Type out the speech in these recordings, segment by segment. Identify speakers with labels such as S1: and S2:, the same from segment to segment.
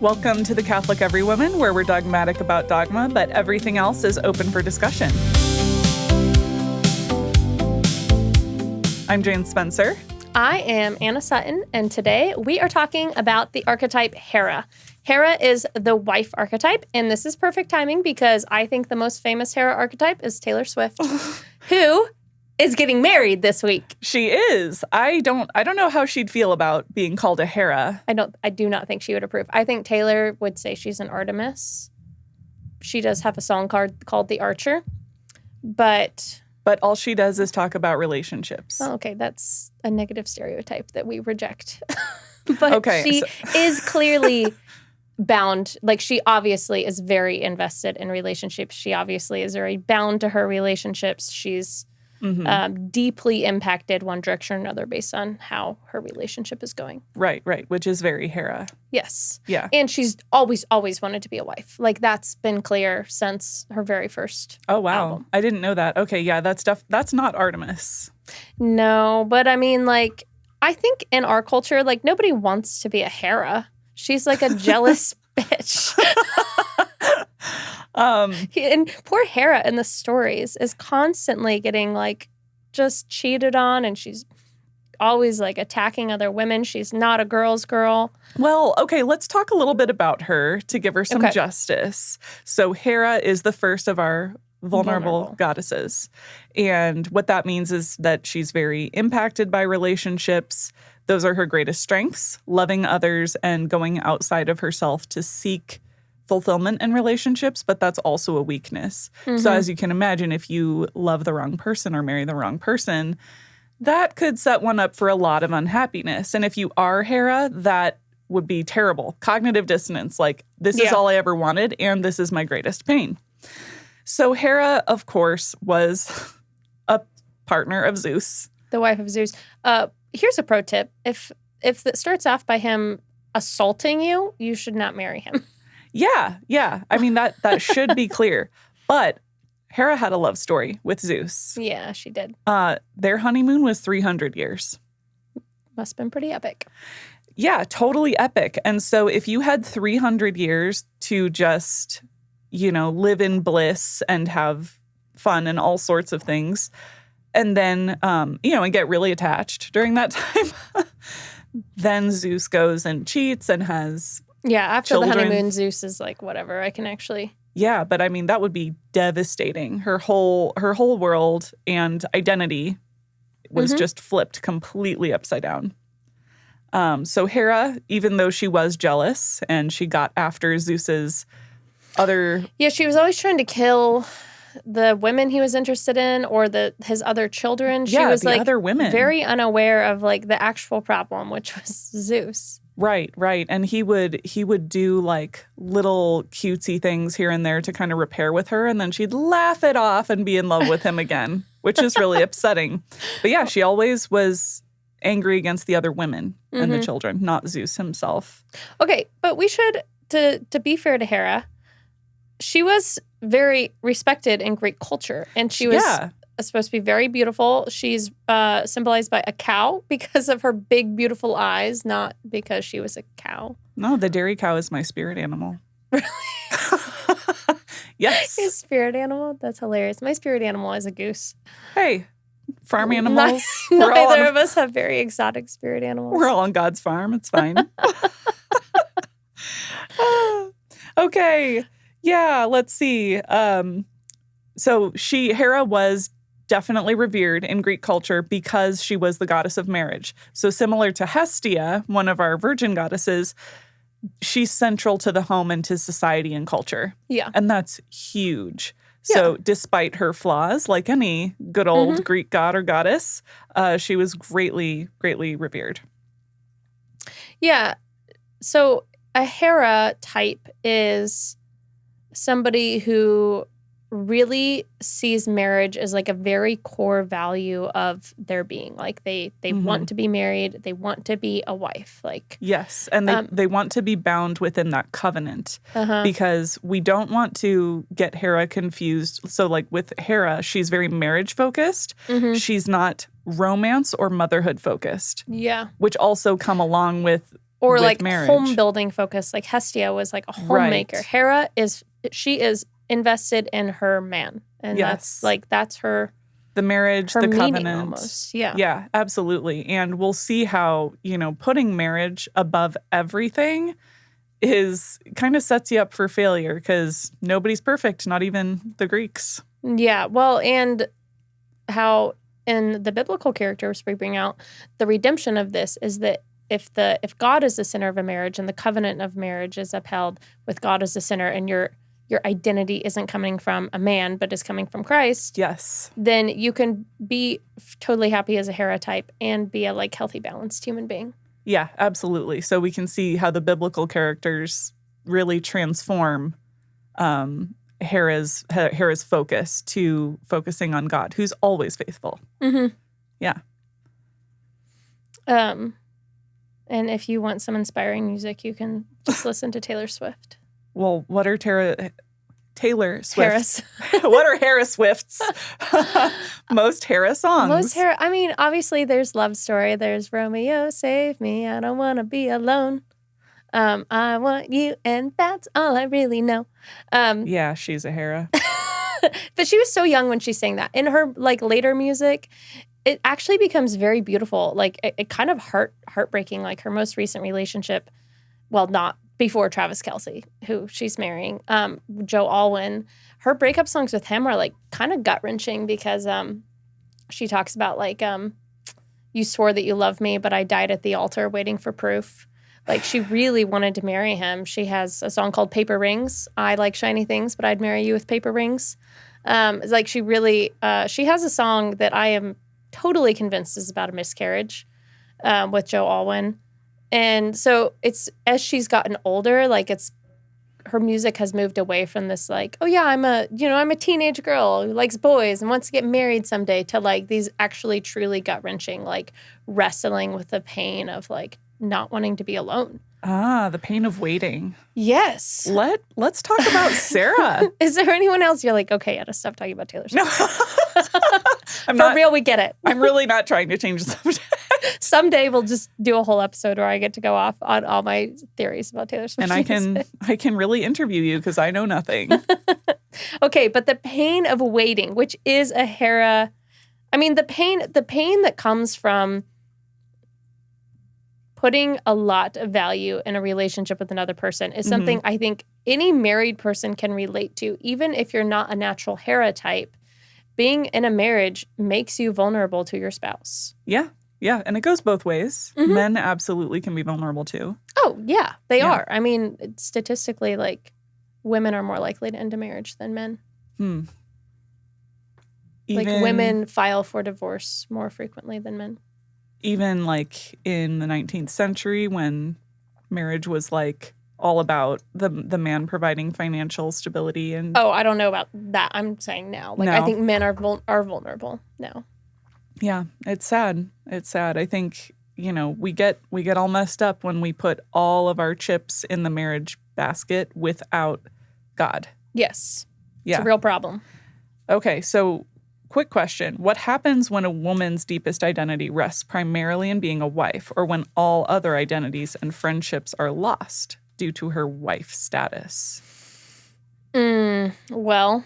S1: Welcome to the Catholic Everywoman, where we're dogmatic about dogma, but everything else is open for discussion. I'm Jane Spencer.
S2: I am Anna Sutton, and today we are talking about the archetype Hera. Hera is the wife archetype, and this is perfect timing because I think the most famous Hera archetype is Taylor Swift, who is getting married this week.
S1: She is. I don't know how she'd feel about being called a Hera.
S2: I do not think she would approve. I think Taylor would say she's an Artemis. She does have a song called The Archer, but
S1: all she does is talk about relationships.
S2: Oh, okay, that's a negative stereotype that we reject. But she is clearly bound. Like, she obviously is very invested in relationships. She obviously is very bound to her relationships. She's deeply impacted one direction or another based on how her relationship is going.
S1: Right, which is very Hera.
S2: Yes.
S1: Yeah.
S2: And she's always wanted to be a wife. Like, that's been clear since her very first album.
S1: I didn't know that. Okay, yeah, that's not Artemis.
S2: No, but I mean, like, I think in our culture, like, nobody wants to be a Hera. She's like a jealous bitch. And poor Hera in the stories is constantly getting, like, just cheated on, and she's always, like, attacking other women. She's not a girl's girl.
S1: Well, okay, let's talk a little bit about her to give her some justice. So Hera is the first of our vulnerable goddesses. And what that means is that she's very impacted by relationships. Those are her greatest strengths, loving others and going outside of herself to seek fulfillment in relationships, but that's also a weakness. So as you can imagine, if you love the wrong person or marry the wrong person, that could set one up for a lot of unhappiness. And if you are Hera, that would be terrible. Cognitive dissonance, like, this is all I ever wanted, and this is my greatest pain. So Hera, of course, was a partner of Zeus. The wife of Zeus.
S2: Here's a pro tip. If it starts off by him assaulting you, you should not marry him.
S1: Yeah. I mean, that should be clear. But Hera had a love story with Zeus.
S2: Yeah, she did.
S1: Their honeymoon was 300 years.
S2: Must have been pretty epic.
S1: Yeah, totally epic. And so if you had 300 years to just, live in bliss and have fun and all sorts of things, and then, and get really attached during that time, then Zeus goes and cheats and has
S2: after
S1: children.
S2: The honeymoon, Zeus is like, whatever, I can actually...
S1: Yeah, but I mean, that would be devastating. Her whole world and identity was just flipped completely upside down. So Hera, even though she was jealous and she got after Zeus's other...
S2: Yeah, she was always trying to kill the women he was interested in or his other children. She was like
S1: other women.
S2: Very unaware of, like, the actual problem, which was Zeus.
S1: Right. And he would do, like, little cutesy things here and there to kind of repair with her, and then she'd laugh it off and be in love with him again, which is really upsetting. But yeah, she always was angry against the other women and the children, not Zeus himself.
S2: Okay, but we should, to be fair to Hera, she was very respected in Greek culture, and she was supposed to be very beautiful. She's symbolized by a cow because of her big, beautiful eyes, not because she was a cow.
S1: No, the dairy cow is my spirit animal.
S2: Really?
S1: Yes.
S2: Your spirit animal? That's hilarious. My spirit animal is a goose.
S1: Hey, farm animals.
S2: Neither of us have very exotic spirit animals.
S1: We're all on God's farm. It's fine. Okay. Yeah, let's see. So Hera was definitely revered in Greek culture because she was the goddess of marriage. So similar to Hestia, one of our virgin goddesses, she's central to the home and to society and culture.
S2: Yeah.
S1: And that's huge. So despite her flaws, like any good old Greek god or goddess, she was greatly, greatly revered.
S2: Yeah. So a Hera type is somebody who really sees marriage as, like, a very core value of their being. Like, they want to be married. They want to be a wife. Like,
S1: yes, and they want to be bound within that covenant because we don't want to get Hera confused. So, like, with Hera, she's very marriage focused. She's not romance or motherhood focused.
S2: Yeah.
S1: Which also come along with
S2: or like
S1: marriage.
S2: Home building focus. Like Hestia was like a homemaker.
S1: Right.
S2: Hera is invested in her man. And that's her.
S1: The marriage, the covenant.
S2: Almost. Yeah.
S1: Yeah, absolutely. And we'll see how, putting marriage above everything kind of sets you up for failure because nobody's perfect, not even the Greeks.
S2: Yeah. Well, and how in the biblical characters we bring out, the redemption of this is that if God is the center of a marriage and the covenant of marriage is upheld with God as the center and your identity isn't coming from a man, but is coming from Christ.
S1: Yes.
S2: Then you can be totally happy as a Hera type and be a like healthy, balanced human being.
S1: Yeah, absolutely. So we can see how the biblical characters really transform Hera's focus to focusing on God, who's always faithful.
S2: Mm-hmm.
S1: Yeah.
S2: And if you want some inspiring music, you can just listen to Taylor Swift.
S1: Well, what are Taylor Swift? What are Hera Swift's most Hera songs?
S2: Most Hera. I mean, obviously, there's Love Story. There's Romeo, Save Me. I don't want to be alone. I want you, and that's all I really know.
S1: Yeah, she's a Hera.
S2: But she was so young when she sang that. In her like later music, it actually becomes very beautiful. Like it kind of heartbreaking. Like her most recent relationship, well, not before Travis Kelce, who she's marrying, Joe Alwyn. Her breakup songs with him are like kind of gut wrenching because she talks about like you swore that you loved me, but I died at the altar waiting for proof. Like she really wanted to marry him. She has a song called Paper Rings. I like shiny things, but I'd marry you with paper rings. It's like she really she has a song that I am totally convinced is about a miscarriage with Joe Alwyn. And so it's as she's gotten older, like her music has moved away from this like, oh yeah, I'm a teenage girl who likes boys and wants to get married someday to like these actually truly gut-wrenching, like wrestling with the pain of like not wanting to be alone.
S1: Ah, the pain of waiting.
S2: Yes.
S1: Let's talk about Sarah.
S2: Is there anyone else you're like, okay, I gotta stop talking about Taylor Swift?
S1: No.
S2: For real, we get it.
S1: I'm really not trying to change the subject.
S2: Someday we'll just do a whole episode where I get to go off on all my theories about Taylor Swift.
S1: And I can really interview you because I know nothing.
S2: Okay, but the pain of waiting, which is a Hera, I mean the pain that comes from putting a lot of value in a relationship with another person is something I think any married person can relate to, even if you're not a natural Hera type. Being in a marriage makes you vulnerable to your spouse.
S1: Yeah. Yeah. And it goes both ways. Mm-hmm. Men absolutely can be vulnerable too.
S2: Oh, yeah, they are. I mean, statistically, like, women are more likely to end a marriage than men. Like, women file for divorce more frequently than men.
S1: Even, like, in the 19th century when marriage was, like, all about the man providing financial stability and...
S2: Oh, I don't know about that. I'm saying now. Like, no. I think men are vulnerable now.
S1: Yeah, it's sad. It's sad. I think, we get all messed up when we put all of our chips in the marriage basket without God.
S2: Yes.
S1: Yeah.
S2: It's a real problem.
S1: Okay, so quick question. What happens when a woman's deepest identity rests primarily in being a wife, or when all other identities and friendships are lost due to her wife status?
S2: Well,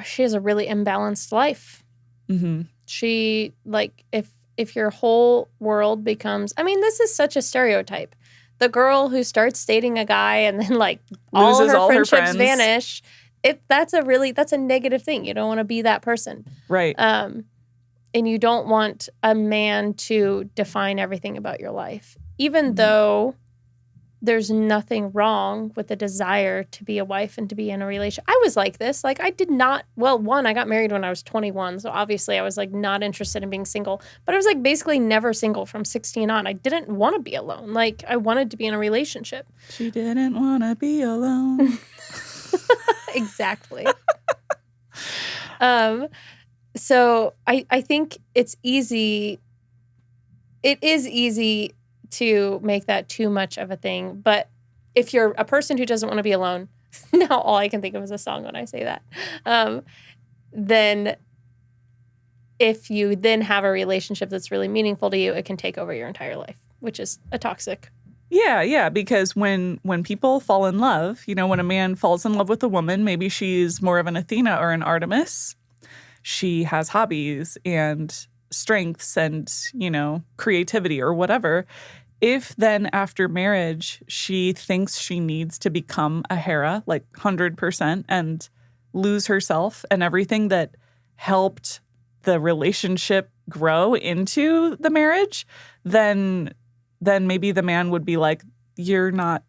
S2: she has a really imbalanced life. Mm-hmm. She, like, if your whole world becomes... I mean, this is such a stereotype. The girl who starts dating a guy and then, like, all her friendships vanish... That's a negative thing. You don't want to be that person.
S1: Right.
S2: And you don't want a man to define everything about your life. Even though there's nothing wrong with the desire to be a wife and to be in a relationship. I was like this. Like, I did not... Well, I got married when I was 21. So obviously I was, like, not interested in being single. But I was, like, basically never single from 16 on. I didn't want to be alone. Like, I wanted to be in a relationship.
S1: She didn't want to be alone.
S2: Exactly. So I think it is easy to make that too much of a thing. But if you're a person who doesn't want to be alone, now all I can think of is a song when I say that, then if you then have a relationship that's really meaningful to you, it can take over your entire life, which is a toxic
S1: Yeah, because when people fall in love, when a man falls in love with a woman, maybe she's more of an Athena or an Artemis. She has hobbies and strengths and, creativity or whatever. If then after marriage, she thinks she needs to become a Hera, like 100%, and lose herself and everything that helped the relationship grow into the marriage, then maybe the man would be like, you're not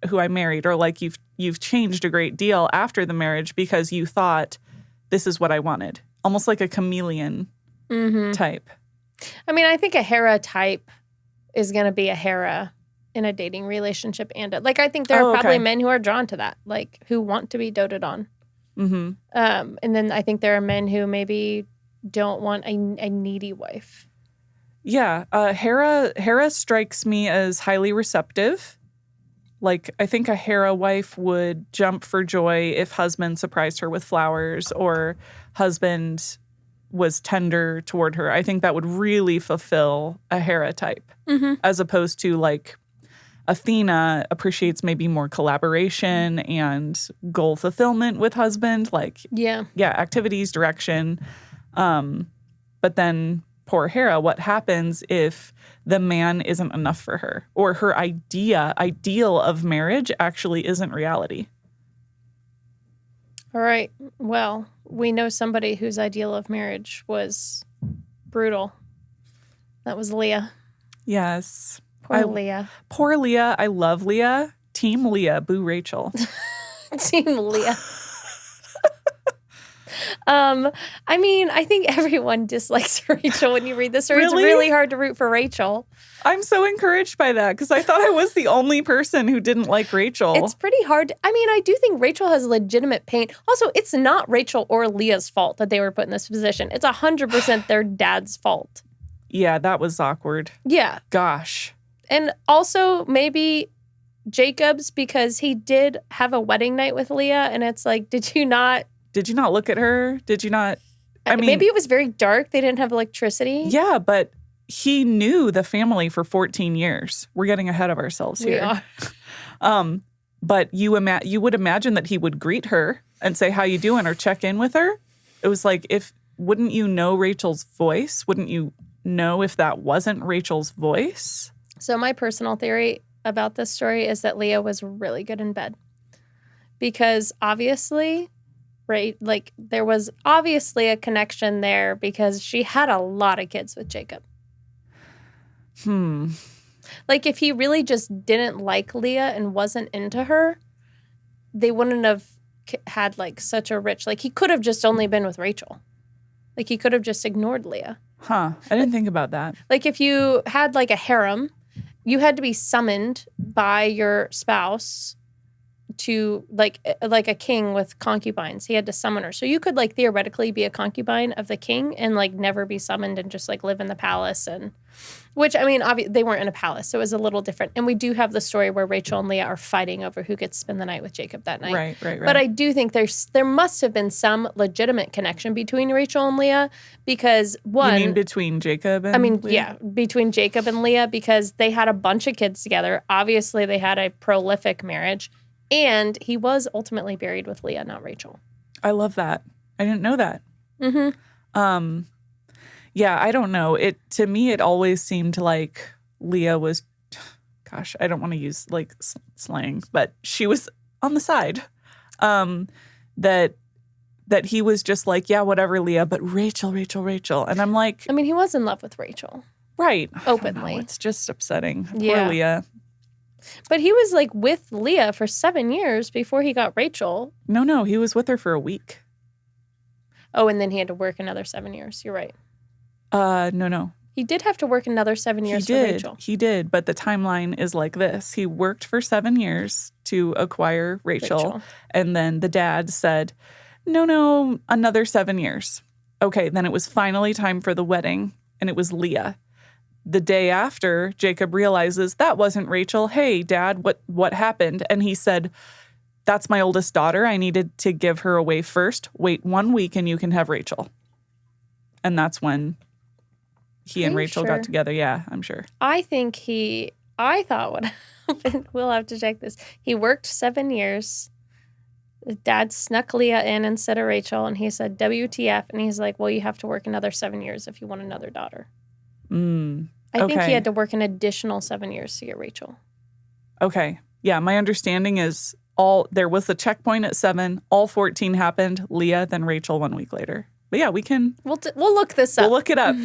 S1: who I married, or like you've changed a great deal after the marriage because you thought this is what I wanted. Almost like a chameleon type.
S2: I mean, I think a Hera type is going to be a Hera in a dating relationship. And I think there are probably men who are drawn to that, like who want to be doted on. Mm-hmm. And then I think there are men who maybe don't want a needy wife.
S1: Yeah. Hera strikes me as highly receptive. Like, I think a Hera wife would jump for joy if husband surprised her with flowers or husband was tender toward her. I think that would really fulfill a Hera type, as opposed to like Athena appreciates maybe more collaboration and goal fulfillment with husband, like activities, direction. But then poor Hera, what happens if the man isn't enough for her, or her ideal of marriage actually isn't reality?
S2: All right. Well, we know somebody whose ideal of marriage was brutal. That was Leah.
S1: Yes.
S2: Leah.
S1: Poor Leah. I love Leah. Team Leah. Boo Rachel.
S2: Team Leah. I mean, I think everyone dislikes Rachel when you read this story. Really? It's really hard to root for Rachel.
S1: I'm so encouraged by that because I thought I was the only person who didn't like Rachel.
S2: It's pretty hard. I mean, I do think Rachel has legitimate pain. Also, it's not Rachel or Leah's fault that they were put in this position. It's 100% their dad's fault.
S1: Yeah, that was awkward.
S2: Yeah.
S1: Gosh.
S2: And also maybe Jacob's, because he did have a wedding night with Leah, and it's like, did you not look at her? Did you not? I mean, maybe it was very dark. They didn't have electricity.
S1: Yeah, but he knew the family for 14 years. We're getting ahead of ourselves here. We are. But you would imagine that he would greet her and say, how you doing? Or check in with her. It was like, wouldn't you know Rachel's voice? Wouldn't you know if that wasn't Rachel's voice?
S2: So my personal theory about this story is that Leah was really good in bed. Because obviously, right, like there was obviously a connection there because she had a lot of kids with Jacob. Like if he really just didn't like Leah and wasn't into her, they wouldn't have had like such a rich, like he could have just only been with Rachel. Like he could have just ignored Leah.
S1: I didn't think about that.
S2: Like if you had like a harem, you had to be summoned by your spouse to like a king with concubines. He had to summon her. So you could like theoretically be a concubine of the king and like never be summoned and just like live in the palace. And which, I mean, they weren't in a palace, so it was a little different. And we do have the story where Rachel and Leah are fighting over who gets to spend the night with Jacob that night.
S1: Right.
S2: But I do think there must have been some legitimate connection between Rachel and Leah because one...
S1: You mean between Jacob and Leah?
S2: Yeah, between Jacob and Leah because they had a bunch of kids together. Obviously, they had a prolific marriage. And he was ultimately buried with Leah, not Rachel.
S1: I love that. I didn't know that. Yeah, I don't know. To me, it always seemed like Leah was, gosh, I don't want to use like slang, but she was on the side. That he was just like, yeah, whatever, Leah, but Rachel. And I'm like,
S2: I mean, he was in love with Rachel.
S1: Right.
S2: Openly.
S1: It's just upsetting. Poor Leah.
S2: But he was like with Leah for 7 years before he got Rachel.
S1: No, he was with her for a week.
S2: Oh, and then he had to work another 7 years. You're right.
S1: No.
S2: He did have to work another 7 years for Rachel.
S1: He did, but the timeline is like this. He worked for 7 years to acquire Rachel. And then the dad said, no, another 7 years. Okay, then it was finally time for the wedding, and it was Leah. The day after, Jacob realizes that wasn't Rachel. Hey, Dad, what happened? And he said, that's my oldest daughter. I needed to give her away first. Wait 1 week and you can have Rachel. And that's when he and Rachel got together. Yeah, I'm sure.
S2: I think he I thought what happened, we'll have to check this. He worked 7 years. His dad snuck Leah in instead of Rachel, and he said, WTF? And he's like, well, you have to work another 7 years if you want another daughter. I think he had to work an additional 7 years to get Rachel. Okay.
S1: Yeah, my understanding is there was the checkpoint at 7, all 14 happened, Leah, then Rachel 1 week later. But yeah, we can...
S2: We'll look this up.
S1: We'll look it up.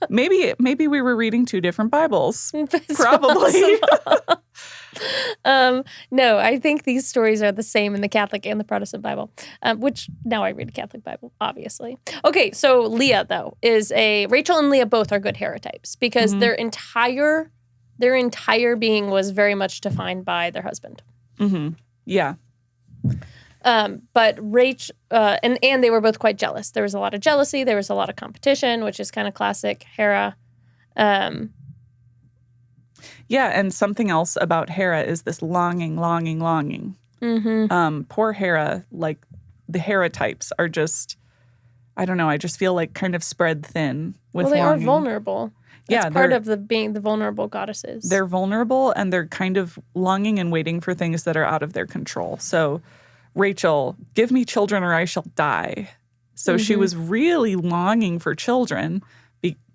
S1: Maybe we were reading 2 different Bibles. Probably.
S2: No, I think these stories are the same in the Catholic and the Protestant Bible, which now I read a Catholic Bible, obviously. Okay, so Leah, though, Rachel and Leah both are good Hera types because their entire being was very much defined by their husband.
S1: Mm-hmm. Yeah.
S2: But Rachel, and they were both quite jealous. There was a lot of jealousy. There was a lot of competition, which is kind of classic Hera.
S1: Yeah, and something else about Hera is this longing.
S2: Mm-hmm.
S1: Poor Hera, like the Hera types are just, I don't know, I just feel like kind of spread thin with longing.
S2: Are vulnerable. That's part of being the vulnerable goddesses.
S1: They're vulnerable and they're kind of longing and waiting for things that are out of their control. So Rachel, give me children or I shall die. So she was really longing for children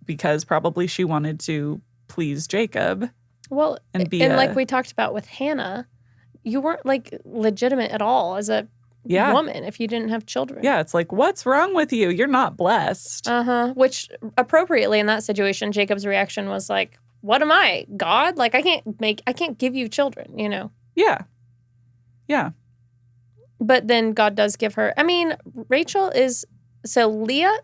S1: because probably she wanted to please Jacob.
S2: Well, and like we talked about with Hannah, you weren't like legitimate at all as a woman if you didn't have children.
S1: Yeah, it's like, what's wrong with you? You're not blessed.
S2: Which appropriately in that situation, Jacob's reaction was like, what am I, God? Like I can't give you children, you know?
S1: Yeah. Yeah.
S2: But then God does give her, Leah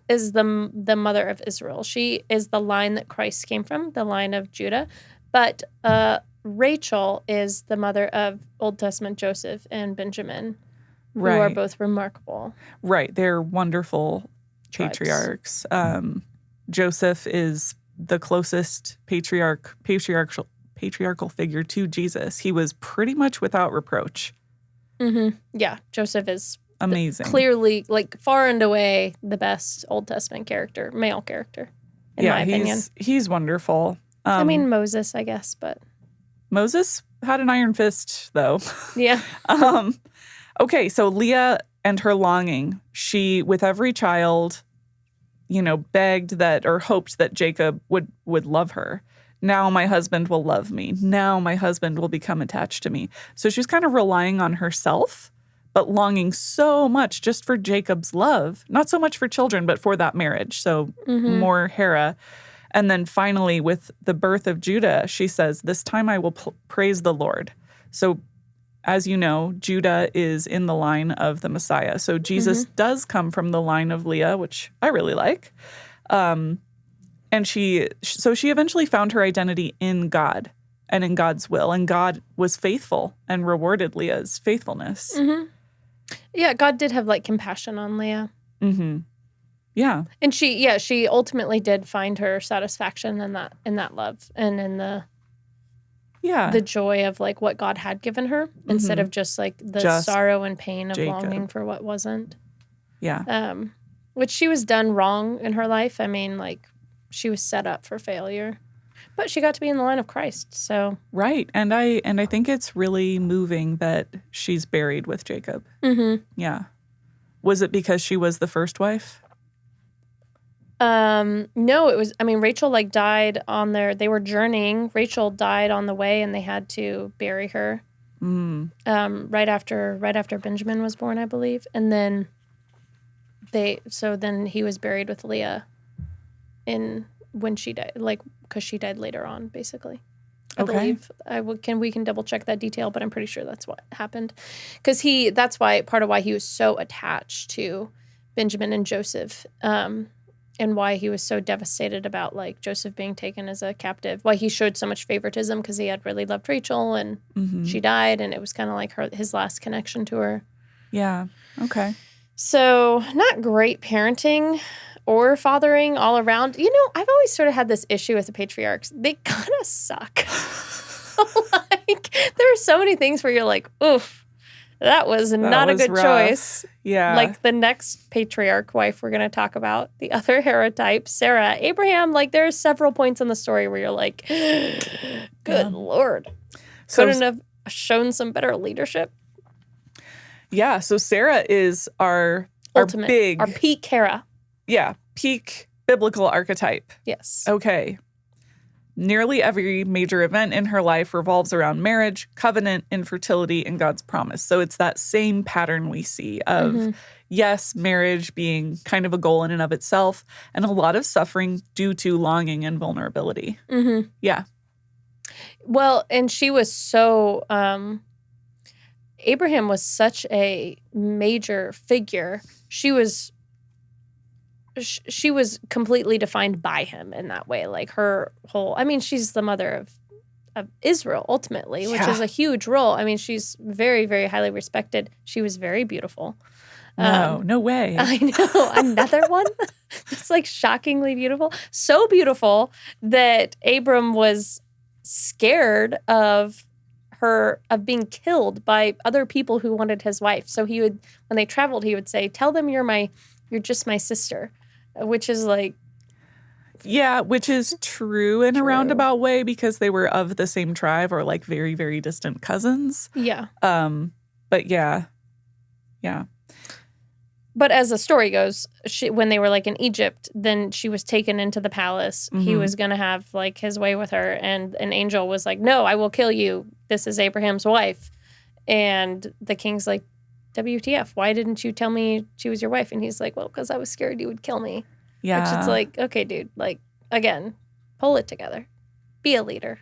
S2: is the mother of Israel. She is the line that Christ came from, the line of Judah. But Rachel is the mother of Old Testament Joseph and Benjamin, who are both remarkable. Right.
S1: They're wonderful patriarchs. Joseph is the closest patriarchal figure to Jesus. He was pretty much without reproach.
S2: Mm-hmm. Yeah. Joseph is
S1: amazing.
S2: Clearly, like far and away, the best Old Testament male character, in my opinion.
S1: He's wonderful.
S2: Moses, I guess, but...
S1: Moses had an iron fist, though.
S2: Yeah.
S1: Okay, so Leah and her longing, she, with every child, begged that or hoped that Jacob would love her. Now my husband will love me. Now my husband will become attached to me. So she's kind of relying on herself, but longing so much just for Jacob's love. Not so much for children, but for that marriage. So more Hera. And then finally, with the birth of Judah, she says, this time I will praise the Lord. So as you know, Judah is in the line of the Messiah. So Jesus does come from the line of Leah, which I really like. And she eventually found her identity in God and in God's will. And God was faithful and rewarded Leah's faithfulness.
S2: Mm-hmm. Yeah, God did have compassion on Leah.
S1: Mm-hmm. Yeah.
S2: And she ultimately did find her satisfaction in that love and in the joy of what God had given her instead of just the sorrow and pain of Jacob. Longing for what wasn't.
S1: Yeah.
S2: Which she was done wrong in her life. She was set up for failure. But she got to be in the line of Christ, so.
S1: Right. And I think it's really moving that she's buried with Jacob.
S2: Mm-hmm.
S1: Yeah. Was it because she was the first wife?
S2: No, it was, Rachel died they were journeying. Rachel died on the way and they had to bury her. Right after Benjamin was born, I believe. And then then he was buried with Leah when she died, because she died later on, basically. I believe. We can double check that detail, but I'm pretty sure that's what happened. Because that's part of why he was so attached to Benjamin and Joseph. And why he was so devastated about Joseph being taken as a captive. Why he showed so much favoritism because he had really loved Rachel and she died, and it was kind of his last connection to her.
S1: Yeah. Okay.
S2: So not great parenting or fathering all around. I've always sort of had this issue with the patriarchs. They kind of suck. There are so many things where you're like, oof. That was not a good
S1: rough.
S2: choice.
S1: Yeah.
S2: Like the next patriarch wife we're going to talk about, the other Hera type, Sarah. Abraham, like there are several points in the story where you're like, good Lord. Couldn't have shown some better leadership.
S1: Yeah. So Sarah is our
S2: peak Hera.
S1: Yeah. Peak biblical archetype.
S2: Yes.
S1: Okay. Nearly every major event in her life revolves around marriage, covenant, infertility, and God's promise. So it's that same pattern we see of, yes, marriage being kind of a goal in and of itself, and a lot of suffering due to longing and vulnerability.
S2: Mm-hmm.
S1: Yeah.
S2: Well, and she was so, Abraham was such a major figure. She was completely defined by him in that way. Like her whole, I mean, she's the mother of Israel ultimately, which is a huge role. I mean, she's very, very highly respected. She was very beautiful.
S1: No way.
S2: I know. Another one that's like shockingly beautiful. So beautiful that Abram was scared of being killed by other people who wanted his wife. So he would, when they traveled, he would say, tell them you're just my sister. Which is like...
S1: Yeah, which is true in a roundabout way because they were of the same tribe or like very, very distant cousins.
S2: Yeah.
S1: But yeah. Yeah.
S2: But as the story goes, when they were like in Egypt, then she was taken into the palace. Mm-hmm. He was going to have like his way with her. And an angel was like, no, I will kill you. This is Abraham's wife. And the king's like, WTF, why didn't you tell me she was your wife? And he's like, well, because I was scared you would kill me.
S1: Yeah.
S2: Which is like, okay, dude, like, again, pull it together. Be a leader.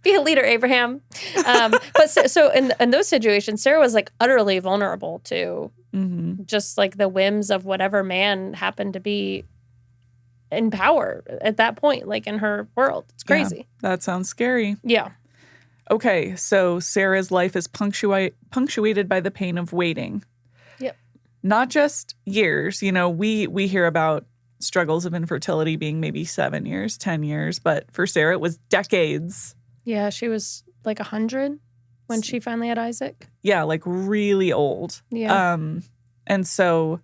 S2: Be a leader, Abraham. But so in those situations, Sarah was like utterly vulnerable to just like the whims of whatever man happened to be in power at that point, like in her world. It's crazy.
S1: Yeah, that sounds scary.
S2: Yeah.
S1: Okay, so Sarah's life is punctuated by the pain of waiting.
S2: Yep.
S1: Not just years. You know, we hear about struggles of infertility being maybe 7 years, 10 years, but for Sarah, it was decades.
S2: Yeah, she was like 100 when she finally had Isaac.
S1: Yeah, like really old.
S2: Yeah.
S1: And so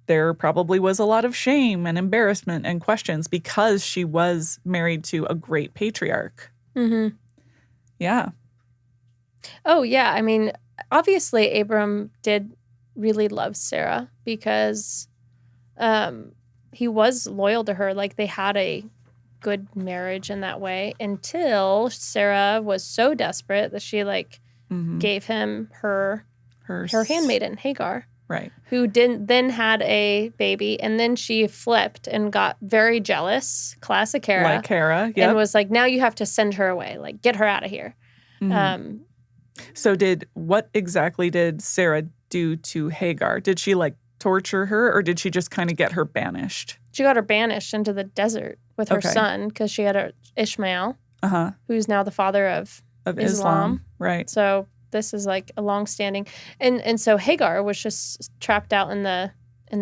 S1: there probably was a lot of shame and embarrassment and questions because she was married to a great patriarch.
S2: Mm-hmm.
S1: Yeah.
S2: Oh, yeah. I mean, obviously, Abram did really love Sarah because he was loyal to her. Like, they had a good marriage in that way until Sarah was so desperate that she, like, gave him her handmaiden, Hagar.
S1: Right.
S2: Who then had a baby, and then she flipped and got very jealous, classic Hera.
S1: Like Hera, yeah.
S2: And was like, now you have to send her away, like, get her out of here.
S1: Mm-hmm. So what exactly did Sarah do to Hagar? Did she, like, torture her, or did she just kind of get her banished?
S2: She got her banished into the desert with her son, because she had Ishmael, who's now the father of Islam.
S1: Right.
S2: So this is like a long-standing, and so Hagar was just trapped out in the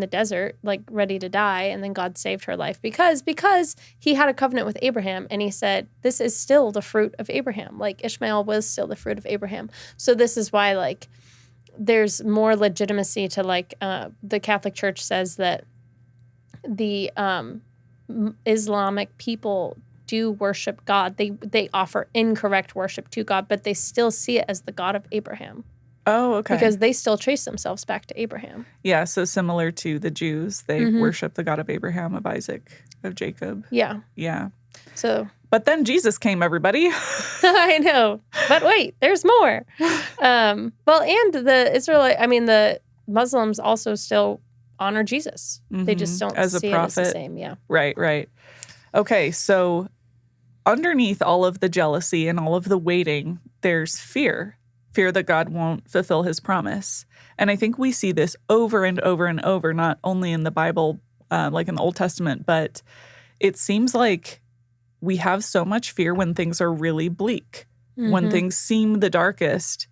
S2: desert, like ready to die, and then God saved her life because he had a covenant with Abraham, and he said, this is still the fruit of Abraham. Like Ishmael was still the fruit of Abraham. So this is why, like, there's more legitimacy to, like, the Catholic Church says that the Islamic people do worship God. They offer incorrect worship to God, but they still see it as the God of Abraham.
S1: Oh, okay.
S2: Because they still trace themselves back to Abraham.
S1: Yeah, so similar to the Jews, they worship the God of Abraham, of Isaac, of Jacob.
S2: Yeah.
S1: Yeah.
S2: So.
S1: But then Jesus came, everybody.
S2: I know. But wait, there's more. Well, and the Muslims also still honor Jesus. They just don't
S1: as
S2: see
S1: a prophet.
S2: It as the same. Yeah.
S1: Right. Okay, so underneath all of the jealousy and all of the waiting, there's fear that God won't fulfill his promise. And I think we see this over and over and over, not only in the Bible, like in the Old Testament, but it seems like we have so much fear when things are really bleak. When things seem the darkest,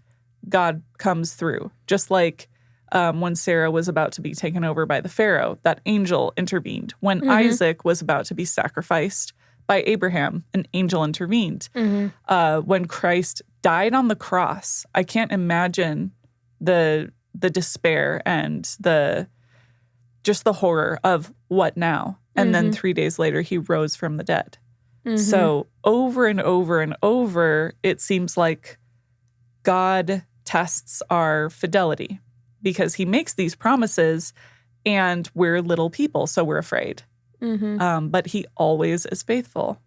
S1: God comes through. Just like when Sarah was about to be taken over by the Pharaoh, that angel intervened. When Isaac was about to be sacrificed by Abraham, an angel intervened. When Christ died on the cross. I can't imagine the despair and the horror of what now? And then 3 days later, he rose from the dead. So over and over and over, it seems like God tests our fidelity because he makes these promises and we're little people, so we're afraid. But he always is faithful.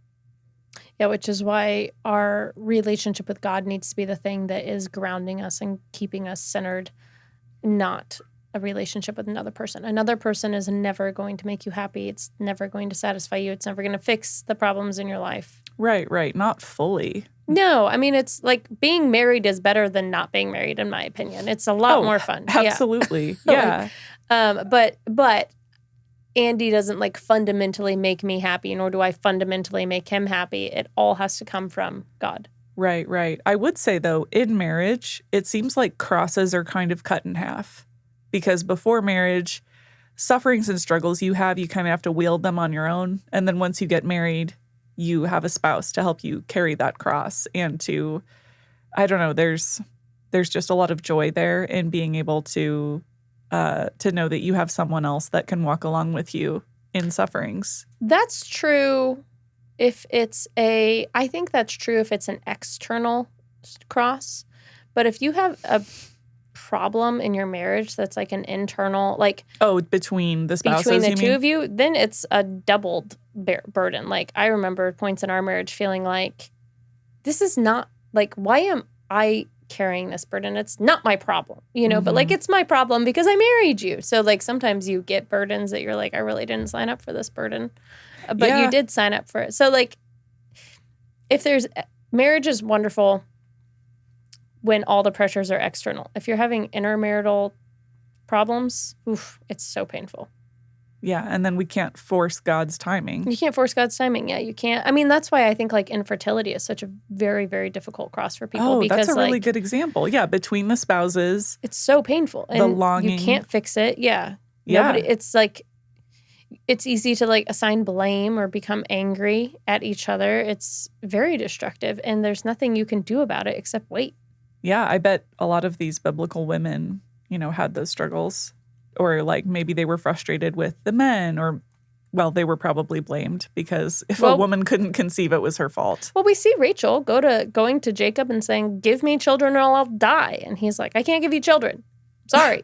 S2: Yeah, which is why our relationship with God needs to be the thing that is grounding us and keeping us centered, not a relationship with another person. Another person is never going to make you happy. It's never going to satisfy you. It's never going to fix the problems in your life.
S1: Right. Not fully.
S2: No, I mean, it's like being married is better than not being married, in my opinion. It's a lot more fun.
S1: Absolutely. Yeah.
S2: But Andy doesn't like fundamentally make me happy, nor do I fundamentally make him happy. It all has to come from God.
S1: Right. I would say, though, in marriage, it seems like crosses are kind of cut in half. Because before marriage, sufferings and struggles you kind of have to wield them on your own. And then once you get married, you have a spouse to help you carry that cross and to, I don't know, there's just a lot of joy there in being able to know that you have someone else that can walk along with you in sufferings.
S2: That's true I think that's true if it's an external cross. But if you have a problem in your marriage that's like an internal, like
S1: between the spouses,
S2: between the two of you, then it's a doubled burden. Like I remember points in our marriage feeling like this is not like, why am I carrying this burden? It's not my problem, but like it's my problem because I married you. So like sometimes you get burdens that you're like, I really didn't sign up for this burden, but you did sign up for it. So like marriage is wonderful when all the pressures are external. If you're having intermarital problems, it's so painful.
S1: Yeah, and then we can't force God's timing.
S2: You can't force God's timing. Yeah, you can't. I mean, that's why I think like infertility is such a very, very difficult cross for people.
S1: Because that's a really good example. Yeah, between the spouses.
S2: It's so painful. And
S1: the longing.
S2: You can't fix it. Yeah.
S1: Yeah.
S2: It's like, it's easy to like assign blame or become angry at each other. It's very destructive and there's nothing you can do about it except wait.
S1: Yeah, I bet a lot of these biblical women, had those struggles. Or like maybe they were frustrated with the men or, well, they were probably blamed because if a woman couldn't conceive, it was her fault.
S2: Well, we see Rachel going to Jacob and saying, give me children or I'll die. And he's like, I can't give you children. Sorry.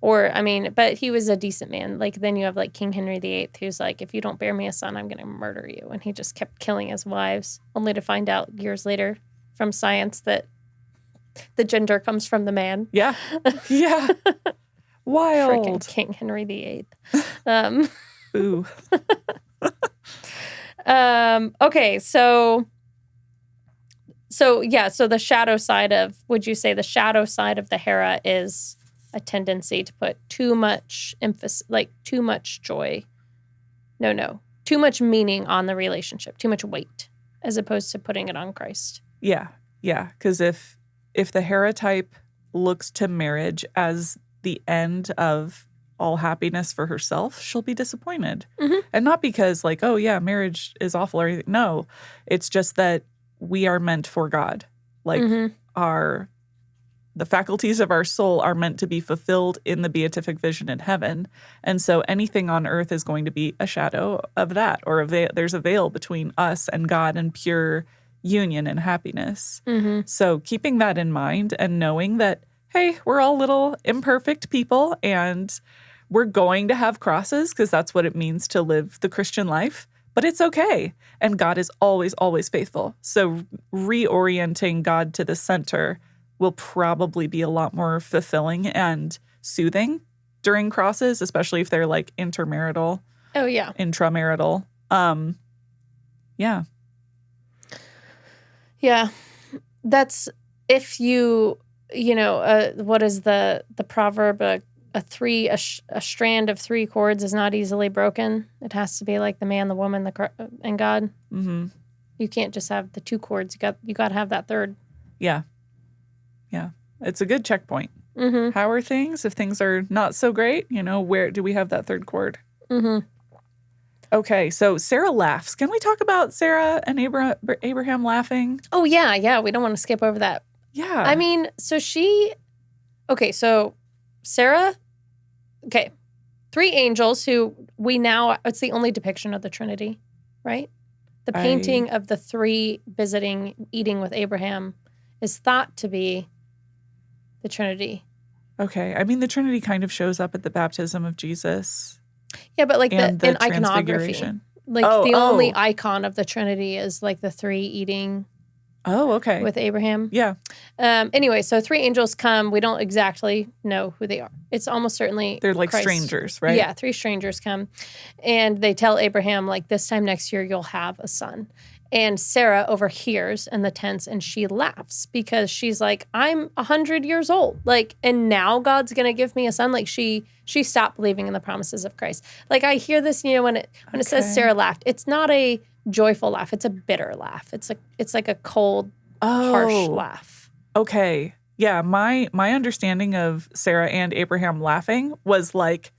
S2: But he was a decent man. Like then you have like King Henry VIII who's like, if you don't bear me a son, I'm going to murder you. And he just kept killing his wives only to find out years later from science that the gender comes from the man.
S1: Yeah. Yeah. Wild.
S2: Freaking King Henry VIII.
S1: Ooh.
S2: Okay, so the shadow side of, would you say the shadow side of the Hera is a tendency to put too much emphasis, like too much joy? No. Too much meaning on the relationship, too much weight, as opposed to putting it on Christ.
S1: Yeah. Because if the Hera type looks to marriage as the end of all happiness for herself, she'll be disappointed. And not because like, oh yeah, marriage is awful or anything. No, it's just that we are meant for God. Like the faculties of our soul are meant to be fulfilled in the beatific vision in heaven. And so anything on earth is going to be a shadow of that, or there's a veil between us and God and pure union and happiness. So keeping that in mind and knowing that, hey, we're all little imperfect people and we're going to have crosses because that's what it means to live the Christian life, but it's okay. And God is always, always faithful. So reorienting God to the center will probably be a lot more fulfilling and soothing during crosses, especially if they're like intermarital.
S2: Oh, yeah.
S1: Intramarital. Yeah.
S2: Yeah. That's if you... what is the proverb? A strand of 3 cords is not easily broken. It has to be like the man, the woman, and God. You can't just have the 2 cords. You got to have that third.
S1: Yeah. It's a good checkpoint. How are things? If things are not so great, where do we have that third cord? Okay, so Sarah laughs. Can we talk about Sarah and Abraham laughing?
S2: Oh, yeah. We don't want to skip over that.
S1: Yeah.
S2: I mean, so Sarah, three angels who it's the only depiction of the Trinity, right? The painting of the three eating with Abraham is thought to be the Trinity.
S1: Okay. I mean, the Trinity kind of shows up at the baptism of Jesus.
S2: Yeah, but like in iconography. Like the only icon of the Trinity is like the three eating.
S1: Oh, okay.
S2: With Abraham.
S1: Yeah.
S2: Anyway, so three angels come. We don't exactly know who they are. It's almost certainly
S1: they're like
S2: Christ.
S1: Strangers, right?
S2: Yeah, three strangers come. And they tell Abraham, like, this time next year, you'll have a son. And Sarah overhears in the tents and she laughs because she's like, I'm 100 years old. Like, and now God's going to give me a son. Like she stopped believing in the promises of Christ. Like I hear this, when it says Sarah laughed, it's not a joyful laugh. It's a bitter laugh. It's like a cold, harsh laugh.
S1: Okay. Yeah. My understanding of Sarah and Abraham laughing was like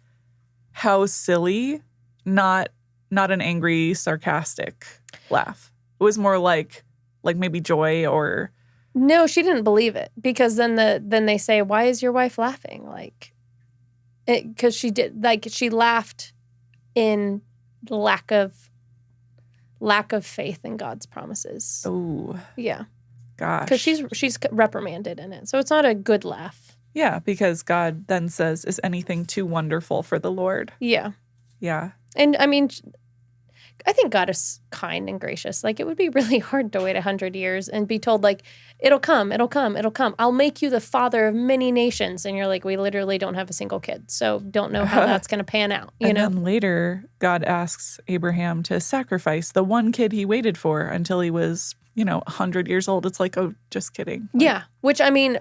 S1: how silly, not an angry, sarcastic laugh. It was more like maybe joy or.
S2: No, she didn't believe it because then they say, why is your wife laughing? Like, because she laughed in lack of faith in God's promises.
S1: Oh,
S2: yeah,
S1: gosh,
S2: because she's reprimanded in it, so it's not a good laugh.
S1: Yeah, because God then says, "Is anything too wonderful for the Lord?"
S2: Yeah,
S1: yeah,
S2: and I mean, I think God is kind and gracious. Like, it would be really hard to wait 100 years and be told, like, it'll come. I'll make you the father of many nations. And you're like, we literally don't have a single kid. So don't know how that's going to pan out, you know?
S1: And then later, God asks Abraham to sacrifice the one kid he waited for until he was, 100 years old. It's like, oh, just kidding. Like,
S2: yeah, which, I mean,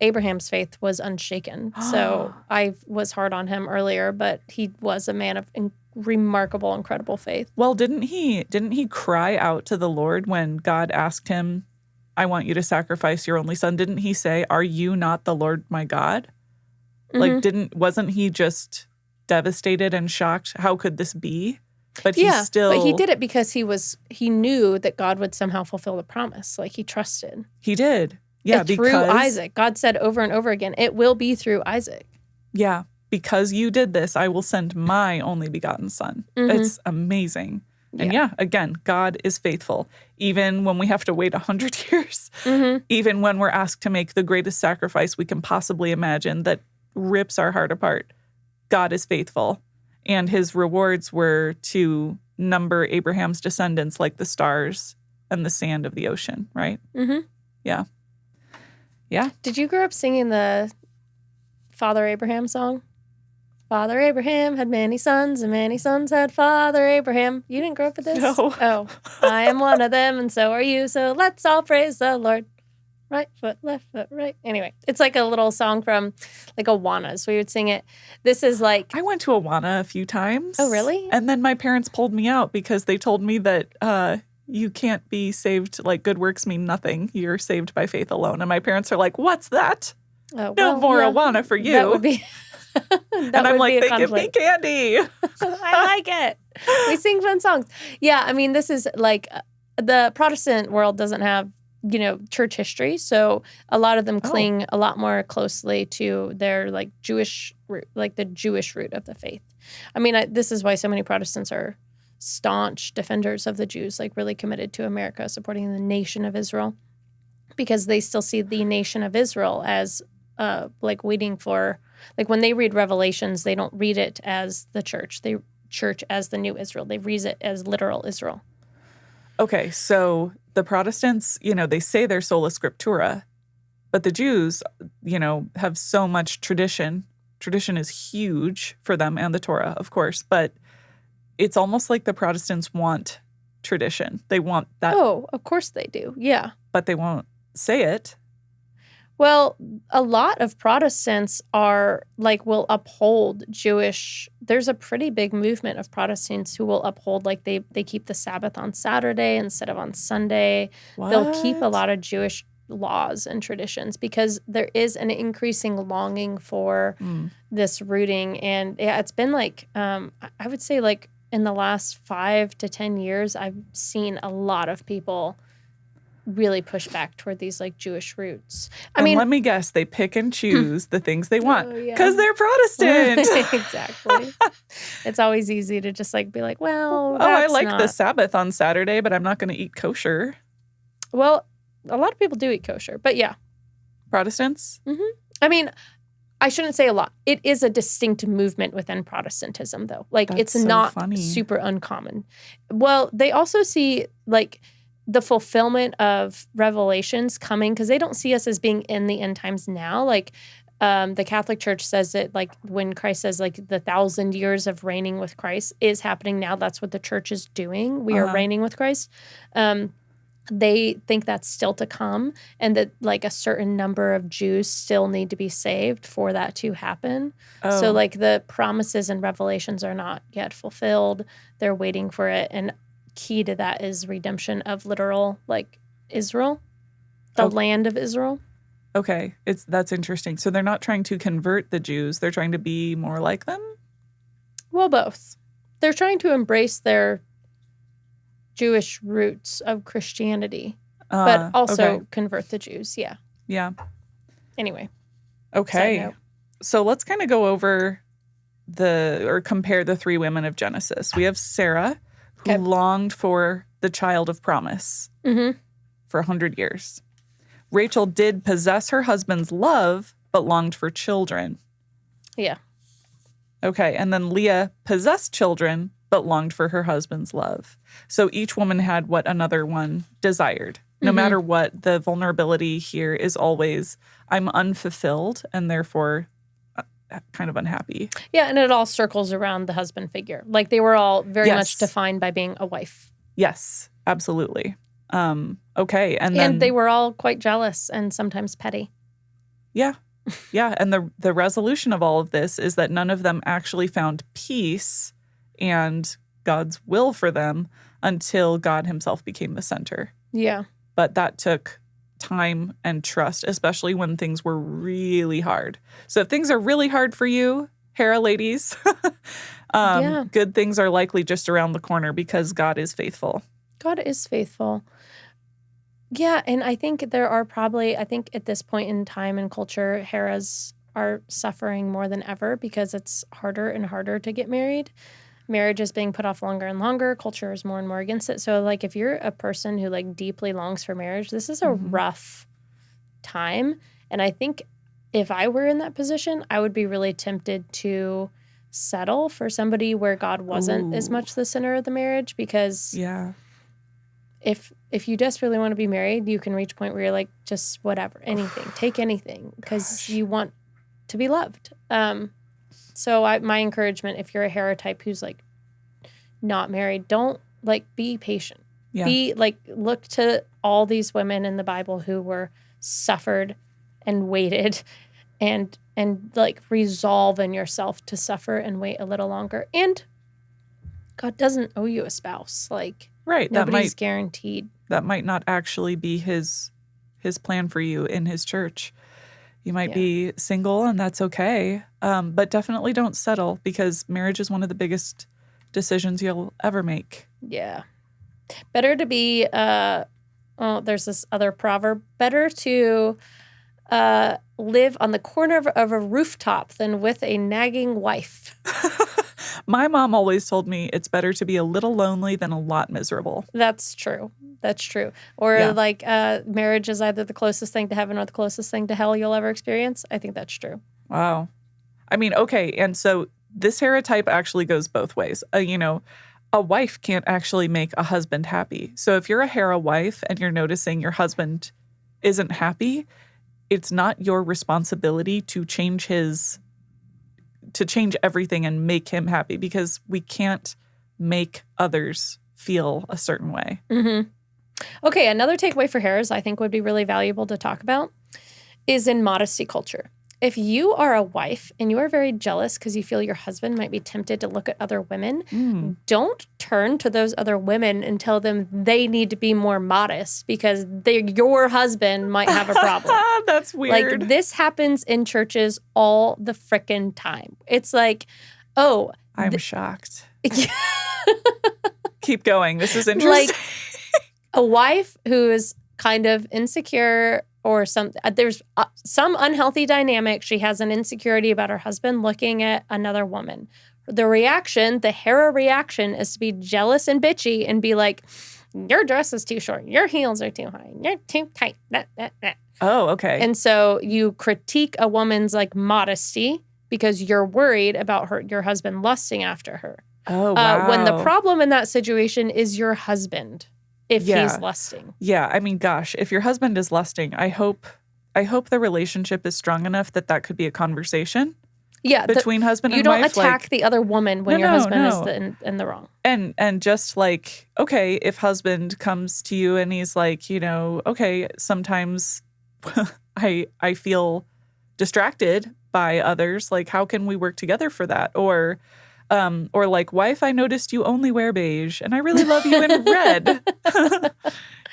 S2: Abraham's faith was unshaken. So I was hard on him earlier, but he was a man of remarkable, incredible faith.
S1: Well, didn't he cry out to the Lord when God asked him, I want you to sacrifice your only son? Didn't he say, are you not the Lord my God? Mm-hmm. Like, wasn't he just devastated and shocked? How could this be? But he did
S2: it because he knew that God would somehow fulfill the promise. Like, he trusted.
S1: He did. Yeah,
S2: through Isaac. God said over and over again, it will be through Isaac.
S1: Yeah. Because you did this, I will send my only begotten son. Mm-hmm. It's amazing. And again, God is faithful. Even when we have to wait 100 years, mm-hmm. even when we're asked to make the greatest sacrifice we can possibly imagine that rips our heart apart, God is faithful. And his rewards were to number Abraham's descendants like the stars and the sand of the ocean, right?
S2: Mm-hmm.
S1: Yeah. Yeah.
S2: Did you grow up singing the Father Abraham song? Father Abraham had many sons, and many sons had Father Abraham. You didn't grow up with this?
S1: No.
S2: Oh, I am one of them, and so are you, so let's all praise the Lord. Right foot, left foot, right. Anyway, it's like a little song from like Awanas. We would sing it. This is like...
S1: I went to Awana a few times.
S2: Oh, really?
S1: And then my parents pulled me out because they told me that you can't be saved, like good works mean nothing. You're saved by faith alone. And my parents are like, what's that?
S2: Oh,
S1: no more Awana for you.
S2: That would be...
S1: and I'm like, they give me candy.
S2: I like it. We sing fun songs. Yeah, I mean, this is like the Protestant world doesn't have, church history. So a lot of them cling a lot more closely to their like Jewish root, like the Jewish root of the faith. I mean, this is why so many Protestants are staunch defenders of the Jews, like really committed to America, supporting the nation of Israel, because they still see the nation of Israel as like waiting for... Like when they read Revelations, they don't read it as the church. They church as the new Israel. They read it as literal Israel.
S1: Okay, so the Protestants, they say they're sola scriptura, but the Jews, have so much tradition. Tradition is huge for them, and the Torah, of course, but it's almost like the Protestants want tradition. They want that.
S2: Oh, of course they do. Yeah.
S1: But they won't say it.
S2: Well, a lot of Protestants will uphold Jewish. There's a pretty big movement of Protestants who will uphold, like they keep the Sabbath on Saturday instead of on Sunday.
S1: What?
S2: They'll keep a lot of Jewish laws and traditions because there is an increasing longing for this rooting. And yeah, it's been like, I would say like in the last 5 to 10 years, I've seen a lot of people really push back toward these like Jewish roots. I mean,
S1: let me guess, they pick and choose the things they want because they're Protestant.
S2: Exactly. It's always easy to just like be like, well,
S1: I like the Sabbath on Saturday, but I'm not going to eat kosher.
S2: Well, a lot of people do eat kosher, but yeah.
S1: Protestants?
S2: Mm-hmm. I mean, I shouldn't say a lot. It is a distinct movement within Protestantism, though. Like, it's so not super uncommon. Well, they also see like the fulfillment of Revelations coming because they don't see us as being in the end times now. Like the Catholic Church says that like when Christ says like the 1,000 years of reigning with Christ is happening now. That's what the church is doing. We are reigning with Christ. They think that's still to come and that like a certain number of Jews still need to be saved for that to happen. Oh. So like the promises and revelations are not yet fulfilled. They're waiting for it. And key to that is redemption of literal like Israel, the land of Israel.
S1: Okay, that's interesting. So they're not trying to convert the Jews; they're trying to be more like them.
S2: Well, both. They're trying to embrace their Jewish roots of Christianity, but also convert the Jews. Yeah.
S1: Yeah.
S2: Anyway.
S1: Okay. So let's kind of go over compare the 3 women of Genesis. We have Sarah, who longed for the child of promise for 100 years. Rachel did possess her husband's love, but longed for children.
S2: Yeah.
S1: Okay. And then Leah possessed children, but longed for her husband's love. So each woman had what another one desired. No matter what, the vulnerability here is always, I'm unfulfilled and therefore kind of unhappy.
S2: Yeah, and it all circles around the husband figure. Like they were all very much defined by being a wife.
S1: Yes, absolutely. Okay. And
S2: they were all quite jealous and sometimes petty.
S1: Yeah. Yeah. And the resolution of all of this is that none of them actually found peace and God's will for them until God himself became the center.
S2: Yeah.
S1: But that took time and trust, especially when things were really hard. So if things are really hard for you, Hera ladies, good things are likely just around the corner because God is faithful.
S2: God is faithful. Yeah, and I think there are probably, at this point in time and culture, Heras are suffering more than ever because it's harder and harder to get married. Marriage is being put off longer and longer. Culture is more and more against it. So, like, if you're a person who, like, deeply longs for marriage, this is a rough time. And I think if I were in that position, I would be really tempted to settle for somebody where God wasn't as much the center of the marriage because if you desperately want to be married, you can reach a point where you're like, just whatever, anything, take anything because you want to be loved. So my encouragement, if you're a Hera type who's like not married, don't like be patient. Yeah. Be like, look to all these women in the Bible who were suffered and waited and like resolve in yourself to suffer and wait a little longer. And God doesn't owe you a spouse. Like,
S1: right.
S2: Nobody's guaranteed.
S1: That might not actually be his plan for you in his church. You might be single and that's okay. But definitely don't settle because marriage is one of the biggest decisions you'll ever make.
S2: Yeah. Better to be, there's this other proverb, better to live on the corner of a rooftop than with a nagging wife.
S1: My mom always told me it's better to be a little lonely than a lot miserable.
S2: That's true. That's true. Or like marriage is either the closest thing to heaven or the closest thing to hell you'll ever experience. I think that's true.
S1: Wow. I mean, okay. And so this Hera type actually goes both ways. A wife can't actually make a husband happy. So if you're a Hera wife and you're noticing your husband isn't happy, it's not your responsibility to change everything and make him happy because we can't make others feel a certain way.
S2: Mm-hmm. Okay, another takeaway for Heras I think would be really valuable to talk about is in modesty culture. If you are a wife and you are very jealous because you feel your husband might be tempted to look at other women, don't turn to those other women and tell them they need to be more modest because your husband might have a problem.
S1: That's weird.
S2: Like, this happens in churches all the frickin' time. It's like, oh.
S1: I'm shocked. Keep going. This is interesting.
S2: Like a wife who is kind of insecure or there's some unhealthy dynamic. She has an insecurity about her husband looking at another woman. The Hera reaction is to be jealous and bitchy and be like, your dress is too short. Your heels are too high. You're too tight.
S1: Oh, okay.
S2: And so you critique a woman's like modesty because you're worried about your husband lusting after her.
S1: Oh, wow.
S2: When the problem in that situation is your husband, if he's lusting.
S1: Yeah, I mean, gosh, if your husband is lusting, I hope the relationship is strong enough that could be a conversation.
S2: Yeah,
S1: between husband and
S2: wife. You
S1: wife.
S2: don't attack the other woman when your husband is in the wrong.
S1: And just like, okay, if husband comes to you and he's like, okay, sometimes I feel distracted by others. Like, how can we work together for that? Or like, wife, I noticed you only wear beige, and I really love you in red.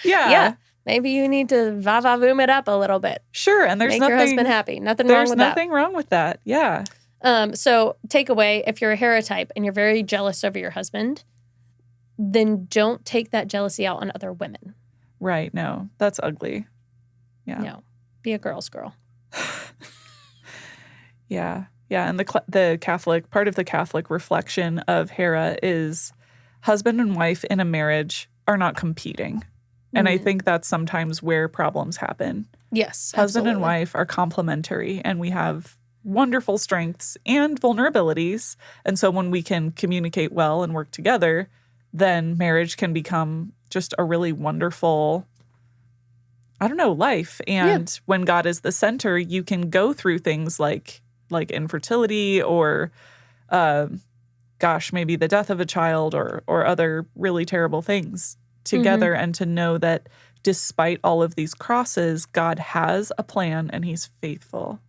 S2: Yeah. Maybe you need to va-va-voom it up a little bit.
S1: Sure, and
S2: make your husband happy. Nothing wrong with that.
S1: There's nothing wrong with that. Yeah.
S2: So takeaway: if you're a Hera type and you're very jealous over your husband, then don't take that jealousy out on other women.
S1: Right. No, that's ugly. Yeah.
S2: No, be a girl's girl.
S1: Yeah. Yeah, and the Catholic part of the Catholic reflection of Hera is husband and wife in a marriage are not competing. And I think that's sometimes where problems happen.
S2: Yes,
S1: husband and wife are complementary, and we have wonderful strengths and vulnerabilities. And so when we can communicate well and work together, then marriage can become just a really wonderful, life. And when God is the center, you can go through things like infertility or, maybe the death of a child or other really terrible things together, and to know that despite all of these crosses, God has a plan and he's faithful.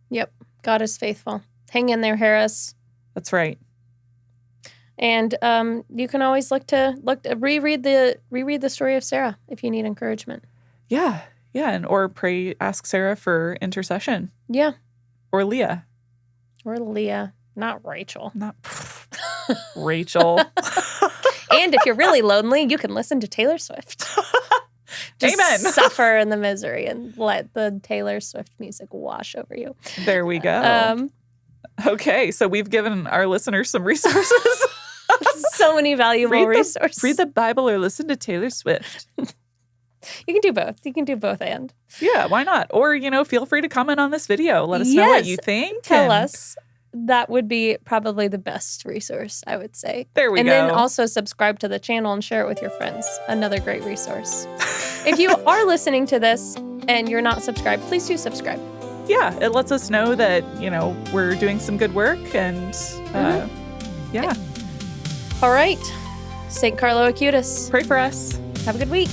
S2: Yep. God is faithful. Hang in there, Harris.
S1: That's right.
S2: And you can always reread the story of Sarah if you need encouragement.
S1: Yeah. Yeah. Or ask Sarah for intercession.
S2: Yeah.
S1: Or Leah.
S2: Not Rachel.
S1: Not Rachel.
S2: And if you're really lonely, you can listen to Taylor Swift. Just
S1: Amen.
S2: Suffer in the misery and let the Taylor Swift music wash over you.
S1: There we go. Okay, so we've given our listeners some resources.
S2: So many valuable resources.
S1: Read the Bible or listen to Taylor Swift.
S2: You can do both. You can do both and.
S1: Yeah, why not? Or, feel free to comment on this video. Let us know what you think.
S2: Tell us. That would be probably the best resource, I would say.
S1: There we go.
S2: And then also subscribe to the channel and share it with your friends. Another great resource. If you are listening to this and you're not subscribed, please do subscribe.
S1: Yeah, it lets us know that, we're doing some good work and, yeah.
S2: All right. St. Carlo Acutis.
S1: Pray for us.
S2: Have a good week.